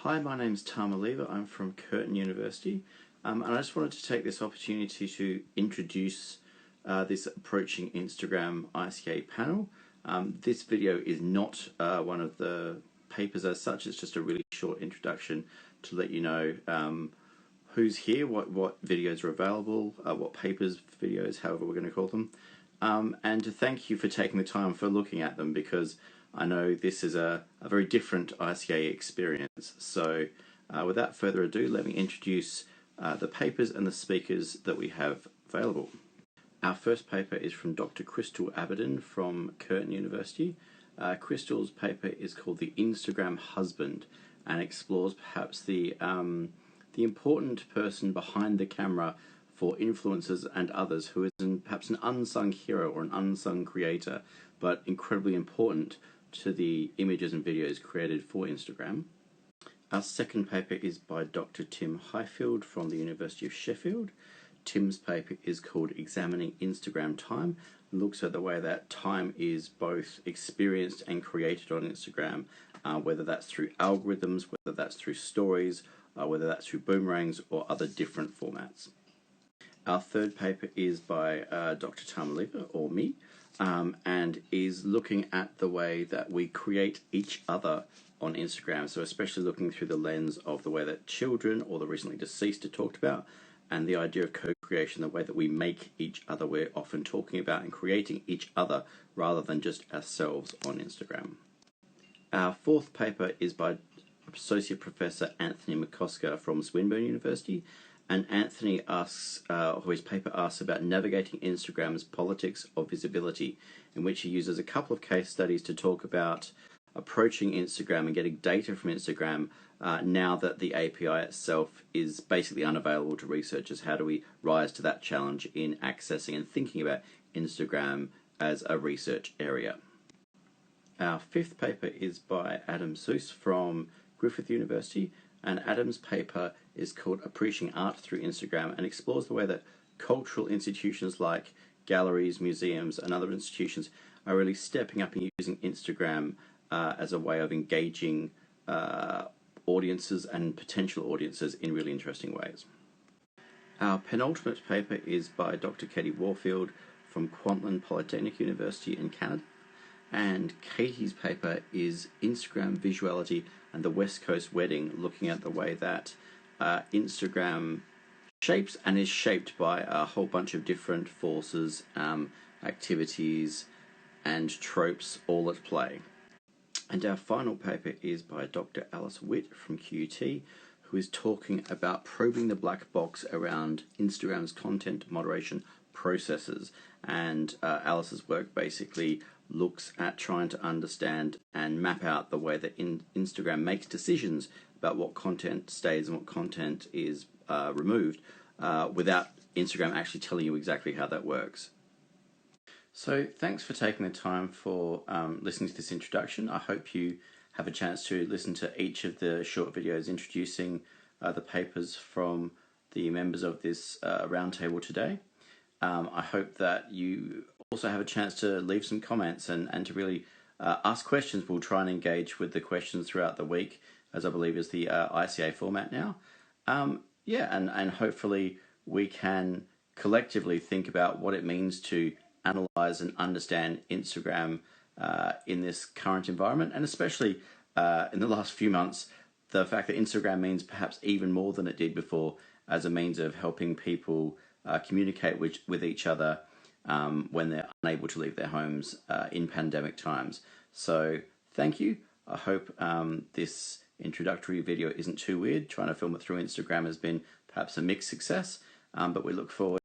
Hi, my name's Tama Lever. I'm from Curtin University, and I just wanted to take this opportunity to introduce this Approaching Instagram ICA panel. This video is not one of the papers as such. It's just a really short introduction to let you know who's here, what videos are available, what papers, videos, however we're going to call them, and to thank you for taking the time for looking at them, because I know this is a very different ICA experience. So without further ado, let me introduce the papers and the speakers that we have available. Our first paper is from Dr. Crystal Abaddon from Curtin University. Crystal's paper is called The Instagram Husband and explores perhaps the important person behind the camera for influencers and others who is perhaps an unsung hero or an unsung creator, but incredibly important to the images and videos created for Instagram. Our second paper is by Dr. Tim Highfield from the University of Sheffield. Tim's paper is called Examining Instagram Time, and looks at the way that time is both experienced and created on Instagram, whether that's through algorithms, whether that's through stories, whether that's through boomerangs or other different formats. Our third paper is by Dr. Tama Lever, or me, and is looking at the way that we create each other on Instagram. So especially looking through the lens of the way that children or the recently deceased are talked about, and the idea of co-creation, the way that we make each other. We're often talking about and creating each other rather than just ourselves on Instagram. Our fourth paper is by Associate Professor Anthony McCosker from Swinburne University, and Anthony asks, his paper asks about navigating Instagram's politics of visibility, in which he uses a couple of case studies to talk about approaching Instagram and getting data from Instagram now that the API itself is basically unavailable to researchers. How do we rise to that challenge in accessing and thinking about Instagram as a research area? Our fifth paper is by Adam Seuss from Griffith University, and Adam's paper is called Approaching Art through Instagram and explores the way that cultural institutions like galleries, museums and other institutions are really stepping up and using Instagram as a way of engaging audiences and potential audiences in really interesting ways. Our penultimate paper is by Dr. Katie Warfield from Kwantlen Polytechnic University in Canada, and Katie's paper is Instagram Visuality and the West Coast Wedding, looking at the way that Instagram shapes and is shaped by a whole bunch of different forces, activities and tropes all at play. And our final paper is by Dr. Alice Witt from QUT, who is talking about probing the black box around Instagram's content moderation processes. And Alice's work basically looks at trying to understand and map out the way that Instagram makes decisions about what content stays and what content is removed without Instagram actually telling you exactly how that works. So thanks for taking the time for listening to this introduction. I hope you have a chance to listen to each of the short videos introducing the papers from the members of this roundtable today. I hope that you also have a chance to leave some comments and to really ask questions. We'll try and engage with the questions throughout the week, as I believe is the ICA format now. And hopefully we can collectively think about what it means to analyze and understand Instagram in this current environment, and especially in the last few months, the fact that Instagram means perhaps even more than it did before as a means of helping people communicate with each other when they're unable to leave their homes in pandemic times. So thank you. I hope this introductory video isn't too weird. Trying to film it through Instagram has been perhaps a mixed success, but we look forward